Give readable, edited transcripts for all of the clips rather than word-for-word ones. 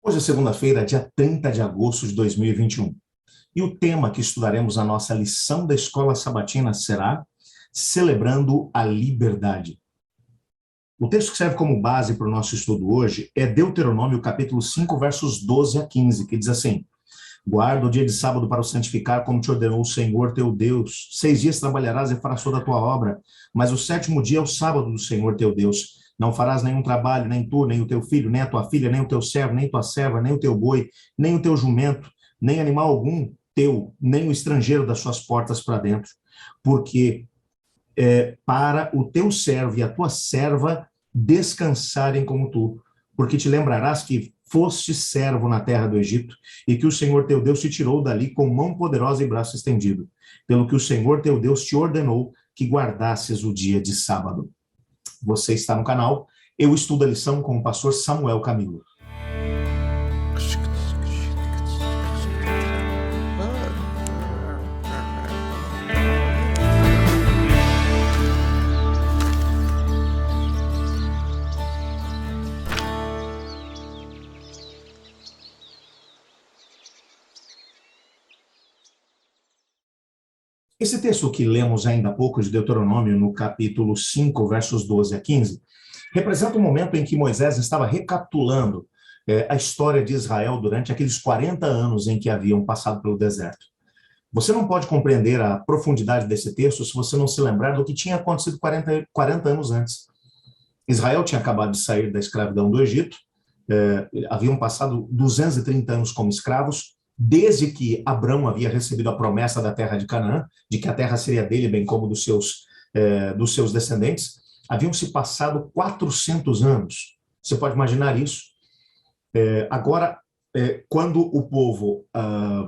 Hoje é segunda-feira, dia 30 de agosto de 2021. E o tema que estudaremos na nossa lição da Escola Sabatina será Celebrando a Liberdade. O texto que serve como base para o nosso estudo hoje é Deuteronômio, capítulo 5, versos 12 a 15, que diz assim: Guarda o dia de sábado para o santificar, como te ordenou o Senhor teu Deus. 6 dias trabalharás e farás toda a tua obra, mas o sétimo dia é o sábado do Senhor teu Deus. Não farás nenhum trabalho, nem tu, nem o teu filho, nem a tua filha, nem o teu servo, nem tua serva, nem o teu boi, nem o teu jumento, nem animal algum teu, nem o estrangeiro das suas portas para dentro, porque para o teu servo e a tua serva descansarem como tu, porque te lembrarás que foste servo na terra do Egito, e que o Senhor teu Deus te tirou dali com mão poderosa e braço estendido, pelo que o Senhor teu Deus te ordenou que guardasses o dia de sábado. Você está no canal Eu Estudo a Lição com o pastor Samuel Camilo. Esse texto que lemos ainda há pouco de Deuteronômio, no capítulo 5, versos 12 a 15, representa o momento em que Moisés estava recapitulando a história de Israel durante aqueles 40 anos em que haviam passado pelo deserto. Você não pode compreender a profundidade desse texto se você não se lembrar do que tinha acontecido 40 anos antes. Israel tinha acabado de sair da escravidão do Egito, haviam passado 230 anos como escravos, desde que Abrão havia recebido a promessa da terra de Canaã, de que a terra seria dele, bem como dos seus descendentes. Haviam se passado 400 anos. Você pode imaginar isso? Agora, quando o povo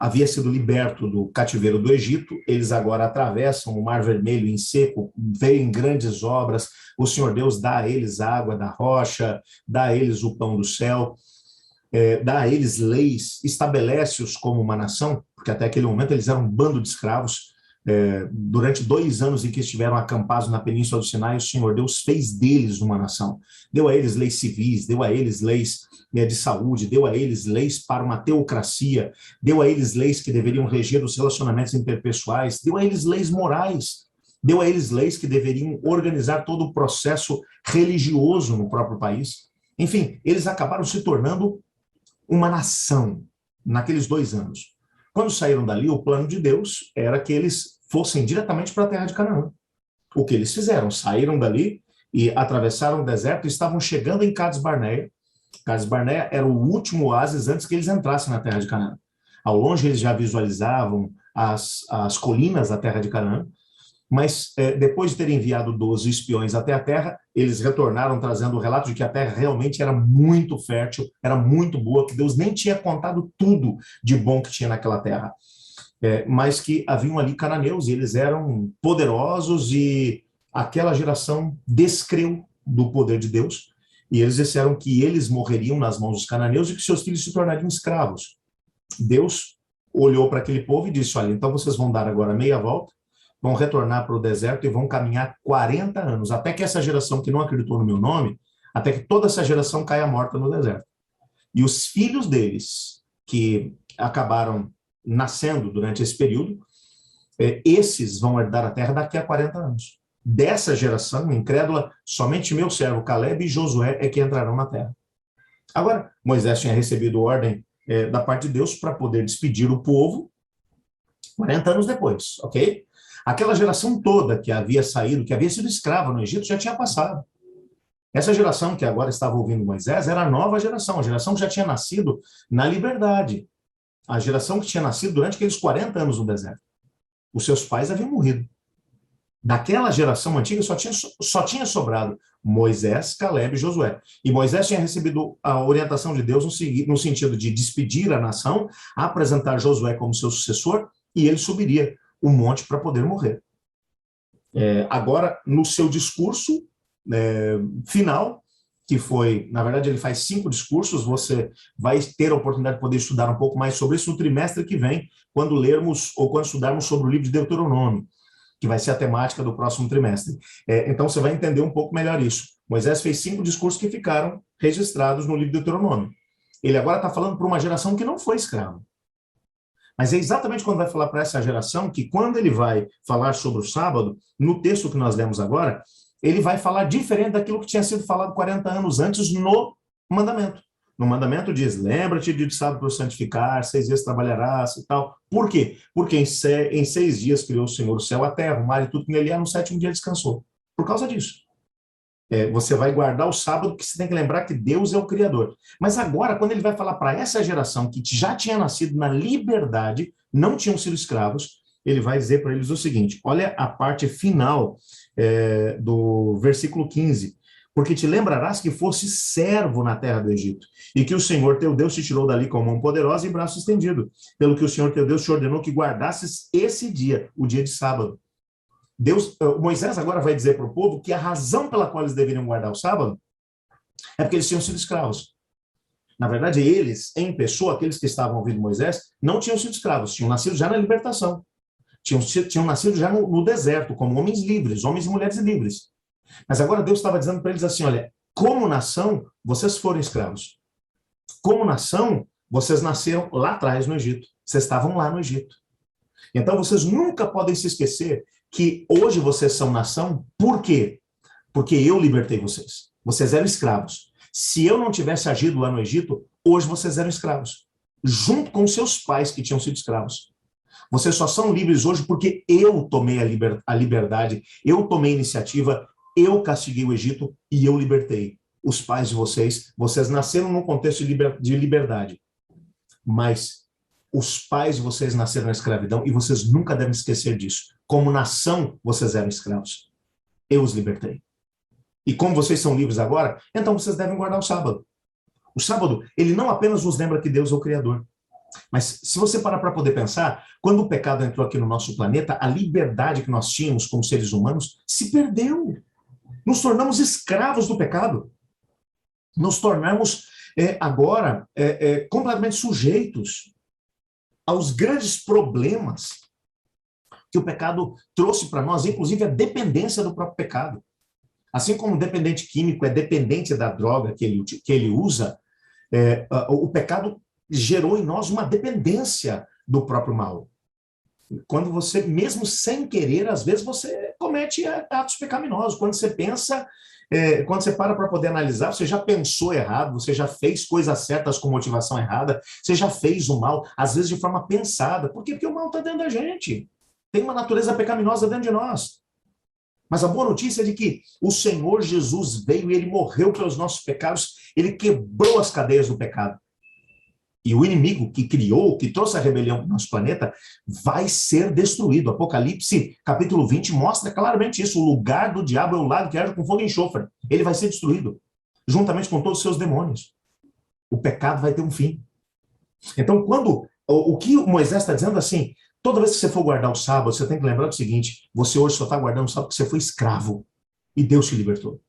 havia sido liberto do cativeiro do Egito, eles agora atravessam o Mar Vermelho em seco, veem grandes obras, o Senhor Deus dá a eles água da rocha, dá a eles o pão do céu, dá a eles leis, estabelece-os como uma nação, porque até aquele momento eles eram um bando de escravos. Durante 2 anos em que estiveram acampados na Península do Sinai, o Senhor Deus fez deles uma nação. Deu a eles leis civis, deu a eles leis de saúde, deu a eles leis para uma teocracia, deu a eles leis que deveriam reger os relacionamentos interpessoais, deu a eles leis morais, deu a eles leis que deveriam organizar todo o processo religioso no próprio país. Enfim, eles acabaram se tornando uma nação naqueles 2 anos. Quando saíram dali, o plano de Deus era que eles fossem diretamente para a terra de Canaã. O que eles fizeram? Saíram dali e atravessaram o deserto e estavam chegando em Cades Barneia. Cades Barneia era o último oásis antes que eles entrassem na terra de Canaã. Ao longe eles já visualizavam as colinas da terra de Canaã, mas depois de terem enviado 12 espiões até a terra, eles retornaram trazendo o relato de que a terra realmente era muito fértil, era muito boa, que Deus nem tinha contado tudo de bom que tinha naquela terra, mas que haviam ali cananeus e eles eram poderosos e aquela geração descreu do poder de Deus e eles disseram que eles morreriam nas mãos dos cananeus e que seus filhos se tornariam escravos. Deus olhou para aquele povo e disse: olha, então vocês vão dar agora meia volta, vão retornar para o deserto e vão caminhar 40 anos, até que essa geração que não acreditou no meu nome, até que toda essa geração caia morta no deserto. E os filhos deles, que acabaram nascendo durante esse período, esses vão herdar a terra daqui a 40 anos. Dessa geração incrédula, somente meu servo Caleb e Josué é que entrarão na terra. Agora, Moisés tinha recebido ordem da parte de Deus para poder despedir o povo 40 anos depois, ok? Aquela geração toda que havia saído, que havia sido escrava no Egito, já tinha passado. Essa geração que agora estava ouvindo Moisés era a nova geração, a geração que já tinha nascido na liberdade, a geração que tinha nascido durante aqueles 40 anos no deserto. Os seus pais haviam morrido. Daquela geração antiga só tinha sobrado Moisés, Caleb e Josué. E Moisés tinha recebido a orientação de Deus no sentido de despedir a nação, apresentar Josué como seu sucessor, e ele subiria o monte para poder morrer. Agora, no seu discurso final, que foi, na verdade, ele faz 5 discursos, você vai ter a oportunidade de poder estudar um pouco mais sobre isso no trimestre que vem, quando lermos ou quando estudarmos sobre o livro de Deuteronômio, que vai ser a temática do próximo trimestre. Então, você vai entender um pouco melhor isso. Moisés fez 5 discursos que ficaram registrados no livro de Deuteronômio. Ele agora está falando para uma geração que não foi escrava. Mas é exatamente quando vai falar para essa geração que quando ele vai falar sobre o sábado, no texto que nós lemos agora, ele vai falar diferente daquilo que tinha sido falado 40 anos antes no mandamento. No mandamento diz, lembra-te de sábado para santificar, 6 dias trabalharás e tal. Por quê? Porque em 6 dias criou o Senhor o céu, a terra, o mar e tudo que nele há, no 7º dia descansou. Por causa disso. Você vai guardar o sábado, que você tem que lembrar que Deus é o Criador. Mas agora, quando ele vai falar para essa geração que já tinha nascido na liberdade, não tinham sido escravos, ele vai dizer para eles o seguinte, olha a parte final do versículo 15, porque te lembrarás que fosse servo na terra do Egito, e que o Senhor teu Deus te tirou dali com mão poderosa e braço estendido, pelo que o Senhor teu Deus te ordenou que guardasses esse dia, o dia de sábado. Moisés agora vai dizer para o povo que a razão pela qual eles deveriam guardar o sábado é porque eles tinham sido escravos. Na verdade, eles, em pessoa, aqueles que estavam ouvindo Moisés, não tinham sido escravos, tinham nascido já na libertação. Tinham nascido já no deserto, como homens livres, homens e mulheres livres. Mas agora Deus estava dizendo para eles assim, olha, como nação, vocês foram escravos. Como nação, vocês nasceram lá atrás no Egito. Vocês estavam lá no Egito. Então, vocês nunca podem se esquecer que hoje vocês são nação, por quê? Porque eu libertei vocês. Vocês eram escravos. Se eu não tivesse agido lá no Egito, hoje vocês eram escravos. Junto com seus pais que tinham sido escravos. Vocês só são livres hoje porque eu tomei a liberdade, eu tomei a iniciativa, eu castiguei o Egito e eu libertei os pais de vocês. Vocês nasceram num contexto de liberdade. Mas os pais de vocês nasceram na escravidão e vocês nunca devem esquecer disso. Como nação, vocês eram escravos. Eu os libertei. E como vocês são livres agora, então vocês devem guardar o sábado. O sábado, ele não apenas nos lembra que Deus é o Criador. Mas se você parar para poder pensar, quando o pecado entrou aqui no nosso planeta, a liberdade que nós tínhamos como seres humanos se perdeu. Nos tornamos escravos do pecado. Nos tornamos agora completamente sujeitos aos grandes problemas que o pecado trouxe para nós, inclusive a dependência do próprio pecado. Assim como o dependente químico é dependente da droga que ele usa, o pecado gerou em nós uma dependência do próprio mal. Quando você, mesmo sem querer, às vezes você comete atos pecaminosos. Quando você pensa, quando você para poder analisar, você já pensou errado, você já fez coisas certas com motivação errada, você já fez o mal, às vezes de forma pensada. Por quê? Porque o mal está dentro da gente. Tem uma natureza pecaminosa dentro de nós. Mas a boa notícia é de que o Senhor Jesus veio e ele morreu pelos nossos pecados, ele quebrou as cadeias do pecado. E o inimigo que criou, que trouxe a rebelião para o nosso planeta, vai ser destruído. Apocalipse, capítulo 20, mostra claramente isso. O lugar do diabo é o lado que age com fogo e enxofre. Ele vai ser destruído, juntamente com todos os seus demônios. O pecado vai ter um fim. Então, o que Moisés está dizendo assim, toda vez que você for guardar o sábado, você tem que lembrar do seguinte, você hoje só está guardando o sábado porque você foi escravo e Deus te libertou.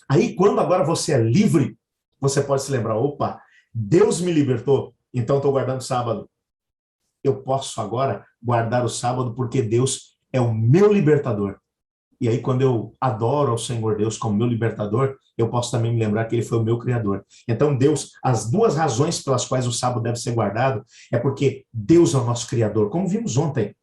Aí, quando agora você é livre, você pode se lembrar, opa, Deus me libertou, então estou guardando o sábado. Eu posso agora guardar o sábado porque Deus é o meu libertador. E aí, quando eu adoro ao Senhor Deus como meu libertador, eu posso também me lembrar que ele foi o meu criador. Então, Deus, as duas razões pelas quais o sábado deve ser guardado é porque Deus é o nosso criador, como vimos ontem.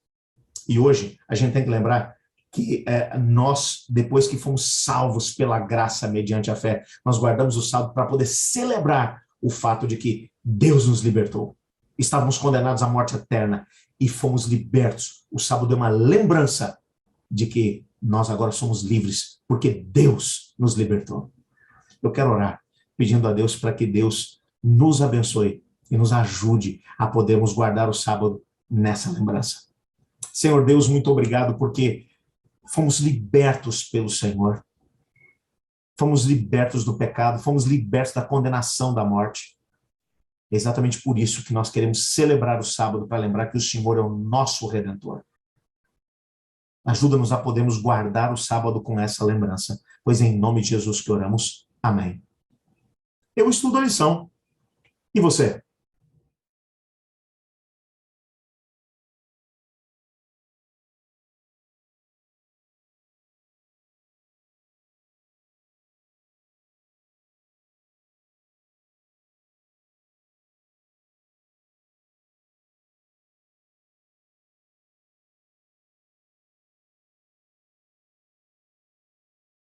E hoje, a gente tem que lembrar que nós, depois que fomos salvos pela graça mediante a fé, nós guardamos o sábado para poder celebrar o fato de que Deus nos libertou. Estávamos condenados à morte eterna e fomos libertos. O sábado é uma lembrança de que nós agora somos livres, porque Deus nos libertou. Eu quero orar, pedindo a Deus para que Deus nos abençoe e nos ajude a podermos guardar o sábado nessa lembrança. Senhor Deus, muito obrigado, porque fomos libertos pelo Senhor. Fomos libertos do pecado, fomos libertos da condenação da morte. É exatamente por isso que nós queremos celebrar o sábado, para lembrar que o Senhor é o nosso Redentor. Ajuda-nos a podermos guardar o sábado com essa lembrança, pois é em nome de Jesus que oramos. Amém. Eu estudo a lição. E você?